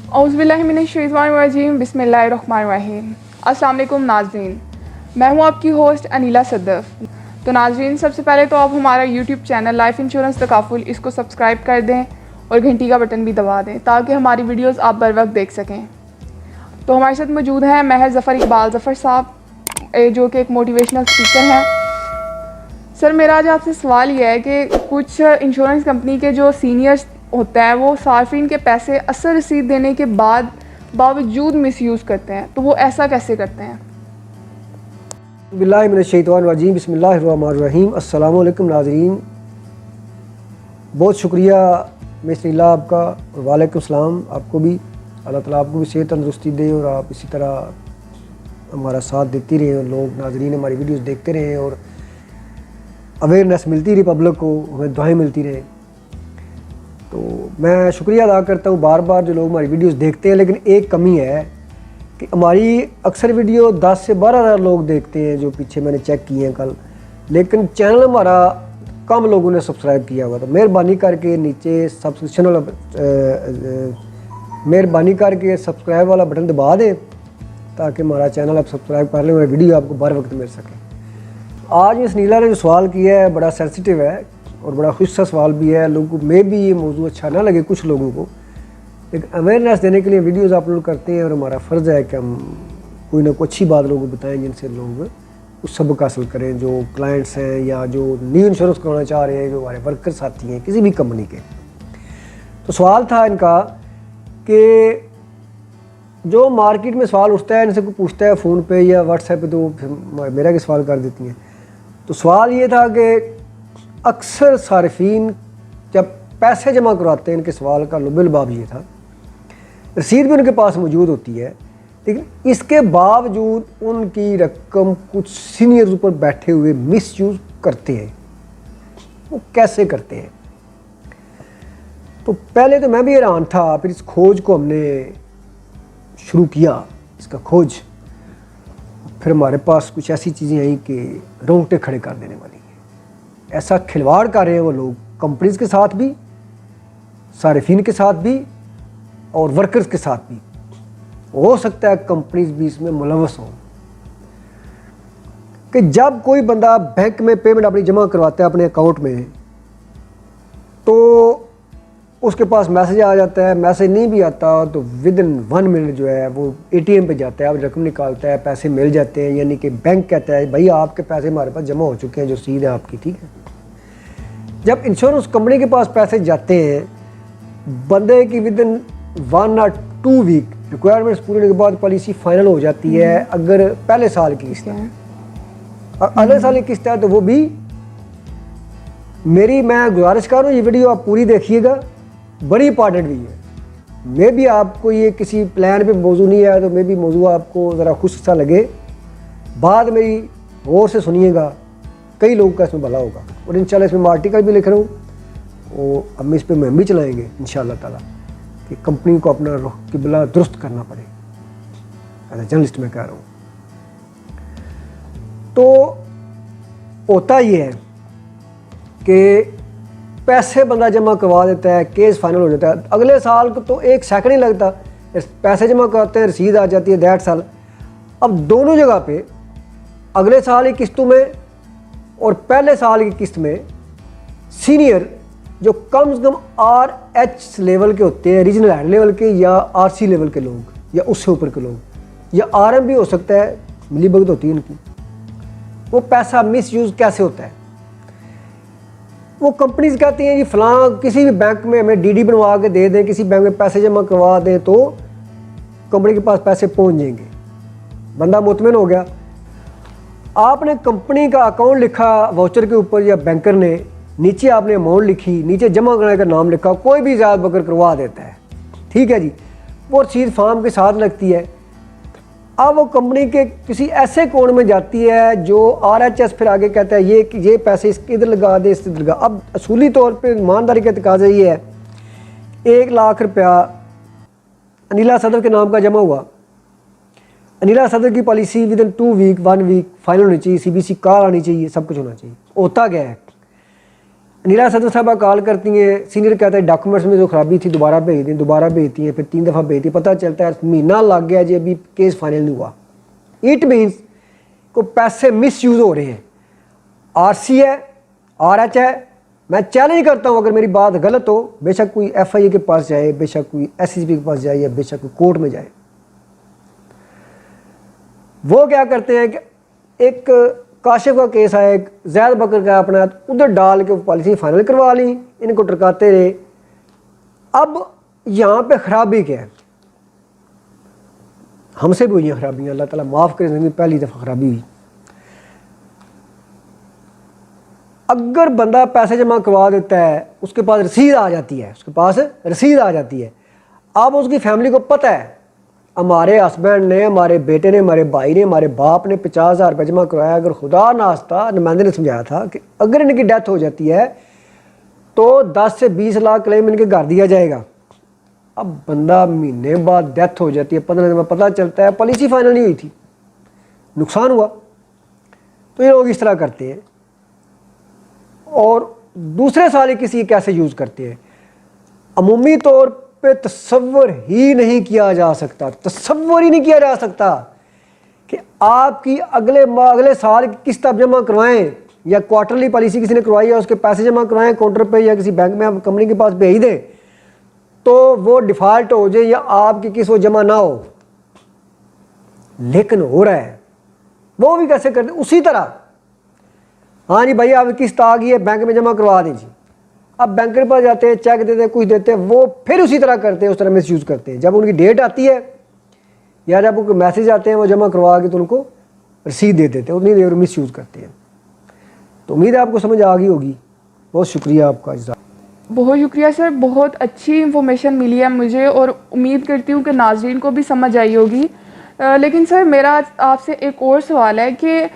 औज़ुबिल्लाहिमिनश्शैतानिर्रजीम बिस्मिल्लाहिर्रहमानिर्रहीम। अस्सलाम वालेकुम नाज़रीन, मैं हूँ आपकी होस्ट अनीला सदफ़। तो नाज़रीन, सबसे पहले तो आप हमारा YouTube channel life insurance takaful इसको सब्सक्राइब कर दें और घंटी का बटन भी दबा दें ताकि हमारी वीडियोस आप बर वक्त देख सकें। तो हमारे साथ मौजूद हैं महर ज़फ़र इकबाल ज़फ़र साहब, जो कि एक मोटिवेशनल स्पीकर हैं। सर, मेरा आज आपसे सवाल ये है कि कुछ इंश्योरेंस कंपनी के जो सीनियर्स होता है वो सार्फिन के पैसे असर रसीद देने के बावजूद मिसयूज़ करते हैं, तो वो ऐसा कैसे करते हैं? बिस्मिल्लाहिर्रहमानिर्रहीम बिस्मिल्लाहिर्रहमानिर्रहीम। अस्सलाम वालेकुम नाज़रीन, बहुत शुक्रिया मिस्टर नीला आपका, और वालेकुम सलाम आपको भी। अल्लाह ताला आपको भी सेहत तंदरुस्ती दे और आप इसी तरह हमारा साथ देती रहें और लोग नाज़रीन हमारी वीडियोस देखते रहें और अवेयरनेस मिलती रही पब्लिक को, हमें दुआएं मिलती रहें। तो मैं शुक्रिया अदा करता हूँ बार बार जो लोग हमारी वीडियोस देखते हैं। लेकिन एक कमी है कि हमारी अक्सर वीडियो 10 से 12,000 लोग देखते हैं, जो पीछे मैंने चेक किए हैं कल, लेकिन चैनल हमारा कम लोगों ने सब्सक्राइब किया हुआ। तो मेहरबानी करके नीचे सब्सक्रिप्शन वाला मेहरबानी करके सब्सक्राइब वाला बटन दबा दें ताकि हमारा चैनल आप सब्सक्राइब कर लें और वीडियो आपको बर वक्त मिल सके। आज मिस नीला ने जो सवाल किया है बड़ा सेंसिटिव है और बड़ा खुश सा सवाल भी है। लोगों को मे भी ये मौजूद अच्छा ना लगे कुछ लोगों को, लेकिन अवेयरनेस देने के लिए वीडियोस अपलोड करते हैं और हमारा फ़र्ज़ है कि हम कोई ना कोई अच्छी बात लोगों को बताएं जिनसे लोग कुछ सबक हासिल करें, जो क्लाइंट्स हैं या जो न्यू इंश्योरेंस कराना चाह रहे हैं, जो हमारे वर्कर साथी हैं किसी भी कंपनी के। तो सवाल था इनका कि जो मार्केट में सवाल उठता है, इनसे कोई पूछता है फ़ोन पे या व्हाट्सएप पे, तो फिर मेरा के सवाल कर देती हैं। तो सवाल ये था कि अक्सर सारिफीन जब पैसे जमा करवाते हैं, इनके सवाल का लुब-ए-लुबाब ये था, रसीद भी उनके पास मौजूद होती है, लेकिन इसके बावजूद उनकी रकम कुछ सीनियर्स ऊपर बैठे हुए मिसयूज़ करते हैं। वो कैसे करते हैं? तो पहले तो मैं भी हैरान था, फिर इस खोज को हमने शुरू किया, इसका खोज। फिर हमारे पास कुछ ऐसी चीज़ें आई कि रोंगटे खड़े कर देने वाली हैं। ऐसा खिलवाड़ कर रहे हैं वो लोग, कंपनीज़ के साथ भी, सारिफीन के साथ भी और वर्कर्स के साथ भी। हो सकता है कंपनीज भी इसमें मुलव्वस हों कि जब कोई बंदा बैंक में पेमेंट अपनी जमा करवाता है अपने अकाउंट में, तो उसके पास मैसेज आ जाता है। मैसेज नहीं भी आता तो विद इन 1 मिनट जो है वो एटीएम पे जाता है, अब रकम निकालता है, पैसे मिल जाते हैं। यानी कि बैंक कहता है भाई आपके पैसे हमारे पास जमा हो चुके हैं, जो रसीद है आपकी, ठीक है। जब इंश्योरेंस कंपनी के पास पैसे जाते हैं, बंदे की within 1 or 2 week requirements पूरे होने के बाद पॉलिसी फाइनल हो जाती है। अगर पहले साल की किस्त है और अगले साल की किस्त है तो वो भी मैं गुजारिश कर रहा हूँ ये वीडियो आप पूरी देखिएगा, बड़ी इंपॉर्टेंट भी है। मे भी आपको ये किसी प्लान पे मौजू नहीं है तो मे भी मौजू आपको ज़रा खुश सा लगे, बाद मेरी गौर से सुनिएगा, कई लोगों का इसमें भला होगा। और इंशाल्लाह इसमें मैं आर्टिकल भी लिख रहा हूँ और हम इस पर मुहिम भी चलाएँगे इंशाल्लाह ताला कि कंपनी को अपना रुख किबला दुरुस्त करना पड़े। एज ए जर्नलिस्ट मैं कह रहा हूँ। तो होता ये है कि पैसे बंदा जमा करवा देता है, केस फाइनल हो जाता है, अगले साल को तो 1 सेकंड नहीं लगता, पैसे जमा करवाते हैं, रसीद आ जाती है, दैट साल। अब दोनों जगह पे अगले साल की किस्तों में और पहले साल की किस्त में सीनियर जो कम से कम RH लेवल के होते हैं, रीजनल हेड लेवल के या RC लेवल के लोग या उससे ऊपर के लोग या RM भी हो सकता है, मिली भगत होती है इनकी, वो पैसा मिसयूज़ कैसे होता है? वो कंपनीज कहती हैं जी फलां किसी भी बैंक में हमें DD बनवा के दे दें, किसी बैंक में पैसे जमा करवा दें तो कंपनी के पास पैसे पहुंच जाएंगे। बंदा मुतमिन हो गया। आपने कंपनी का अकाउंट लिखा वाउचर के ऊपर या बैंकर ने, नीचे आपने अमाउंट लिखी, नीचे जमा करने का नाम लिखा, कोई भी ज़्यादा बकर करवा देता है, ठीक है जी। वो रसीद फार्म के साथ लगती है। अब वो कंपनी के किसी ऐसे कोण में जाती है जो RHS फिर आगे कहता है ये पैसे इसके इधर लगा दे, इसके इधर लगा। अब असूली तौर पे ईमानदारी का तकाजा ये है, 1 लाख रुपया अनीला सदर के नाम का जमा हुआ। अनीला सदर की policy within 2 week 1 week final होनी चाहिए, CBC कार आनी चाहिए, सब कुछ होना चाहिए। होता क्या है, انیلا صدر صاحبہ کال کرتی ہیں, سینئر کہتا ہے ڈاکومنٹس میں جو خرابی تھی دوبارہ بھیج دیں, دوبارہ بھیجتی ہیں, پھر 3 دفعہ بھیجتی ہیں, پتہ چلتا ہے مہینہ لگ گیا جی ابھی کیس فائنل نہیں ہوا. اٹ مینس کو پیسے مس یوز ہو رہے ہیں. آر سی ہے, آر ایچ ہے, میں چیلنج کرتا ہوں اگر میری بات غلط ہو بے شک کوئی ایف آئی اے کے پاس جائے, بے شک کوئی ایس سی پی کے پاس جائے, یا بے شک کوئی کورٹ میں جائے. وہ کیا کرتے ہیں کہ ایک کاشف کا کیس آیا, ایک زید بکر کا اپنا, ادھر ڈال کے پالیسی فائنل کروا لی, ان کو ٹرکاتے رہے. اب یہاں پہ خرابی کیا ہے, ہم سے بھی ہوئی ہیں خرابیاں, اللہ تعالیٰ معاف کرے, زندگی پہلی دفعہ خرابی ہوئی. اگر بندہ پیسے جمع کروا دیتا ہے, اس کے پاس رسید آ جاتی ہے, اس کے پاس رسید آ جاتی ہے, اب اس کی فیملی کو پتہ ہے ہمارے ہسبینڈ نے, ہمارے بیٹے نے, ہمارے بھائی نے, ہمارے باپ نے 50,000 روپے جمع کروایا. اگر خدا ناستہ نمائندے نے سمجھایا تھا کہ اگر ان کی ڈیتھ ہو جاتی ہے تو 10 سے 20 لاکھ کلیم ان کے گھر دیا جائے گا. اب بندہ مہینے بعد ڈیتھ ہو جاتی ہے, 15 دن میں پتہ چلتا ہے پالیسی فائنل نہیں ہوئی تھی, نقصان ہوا. تو یہ لوگ اس طرح کرتے ہیں. اور دوسرے سال کسی کیسے یوز کرتے ہیں, عمومی طور پہ تصور ہی نہیں کیا جا سکتا, تصور ہی نہیں کیا جا سکتا کہ آپ کی اگلے سال قسط آپ جمع کروائیں, یا کوارٹرلی پالیسی کسی نے کروائی ہے اس کے پیسے جمع کروائیں کاؤنٹر پہ, یا کسی بینک میں آپ کمپنی کے پاس بھیج دیں تو وہ ڈیفالٹ ہو جائے یا آپ کی قسط وہ جمع نہ ہو. لیکن ہو رہا ہے. وہ بھی کیسے کرتے ہیں, اسی طرح, ہاں جی بھائی آپ قسط آ گئی ہے بینک میں جمع کروا دیں جی. اب بینک کے پاس جاتے ہیں, چیک دیتے ہیں, کچھ دیتے ہیں, وہ پھر اسی طرح کرتے ہیں, اس طرح مس یوز کرتے ہیں. جب ان کی ڈیٹ آتی ہے یا جب ان کو میسج آتے ہیں وہ جمع کروا کے تو ان کو رسید دے دیتے ہیں, اتنی دیر مس یوز کرتے ہیں. تو امید ہے آپ کو سمجھ آ گئی ہوگی. بہت شکریہ آپ کا. بہت شکریہ سر, بہت اچھی انفارمیشن ملی ہے مجھے, اور امید کرتی ہوں کہ ناظرین کو بھی سمجھ آئی ہوگی. لیکن سر میرا آپ سے ایک اور سوال ہے کہ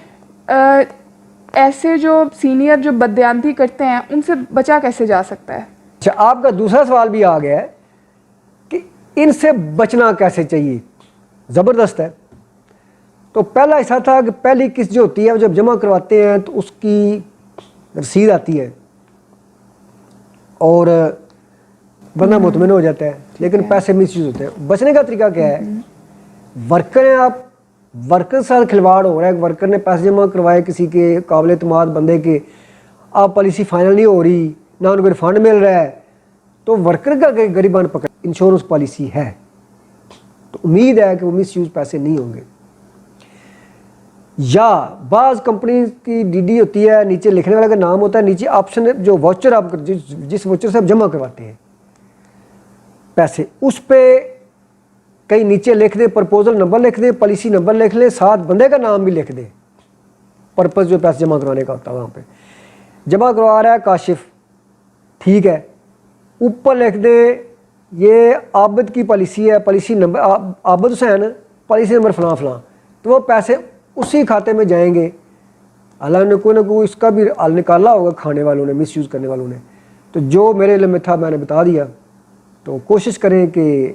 ایسے جو سینئر جو بددیانتی کرتے ہیں ان سے بچا کیسے جا سکتا ہے؟ اچھا, آپ کا دوسرا سوال بھی آ گیا ہے کہ ان سے بچنا کیسے چاہیے. زبردست ہے. تو پہلا ایسا تھا کہ پہلی قسط جو ہوتی ہے وہ جب جمع کرواتے ہیں تو اس کی رسید آتی ہے اور بندہ مطمئن ہو جاتا ہے, لیکن پیسے مس یوز ہوتے ہیں. بچنے کا طریقہ کیا ہے, ورکر ہیں آپ, ورکر کے ساتھ کھلواڑ ہو رہا ہے, ورکر نے پیسے جمع کروائے کسی کے قابل اعتماد بندے کے, آپ پالیسی فائنل نہیں ہو رہی, نہ ان کو ریفنڈ مل رہا ہے, تو ورکر کا غریبان پکڑ, انشورنس پالیسی ہے تو امید ہے کہ وہ مس یوز پیسے نہیں ہوں گے. یا بعض کمپنی کی ڈی ڈی ہوتی ہے, نیچے لکھنے والا کا نام ہوتا ہے, نیچے آپشن جو واچر آپ جس واچر سے آپ جمع کرواتے ہیں پیسے, اس پہ کہیں نیچے لکھ دیں, پرپوزل نمبر لکھ دیں, پالیسی نمبر لکھ لیں, ساتھ بندے کا نام بھی لکھ دیں, پرپز جو پیسے جمع کروانے کا ہوتا ہے. وہاں پہ جمع کروا رہا ہے کاشف, ٹھیک ہے, اوپر لکھ دیں یہ عابد کی پالیسی ہے, پالیسی نمبر عابد حسین, پالیسی نمبر فلاں فلاں, تو وہ پیسے اسی کھاتے میں جائیں گے. اللہ نے کوئی نہ کوئی اس کا بھی حل نکالا ہوگا کھانے والوں نے, مس یوز کرنے والوں نے. تو جو میرے علم میں تھا میں نے بتا دیا. تو کوشش کریں کہ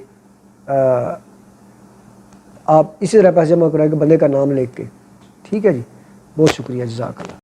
آپ اسی طرح پیسے جمع کرائیں کہ بندے کا نام لکھ کے. ٹھیک ہے جی, بہت شکریہ, جزاک اللہ.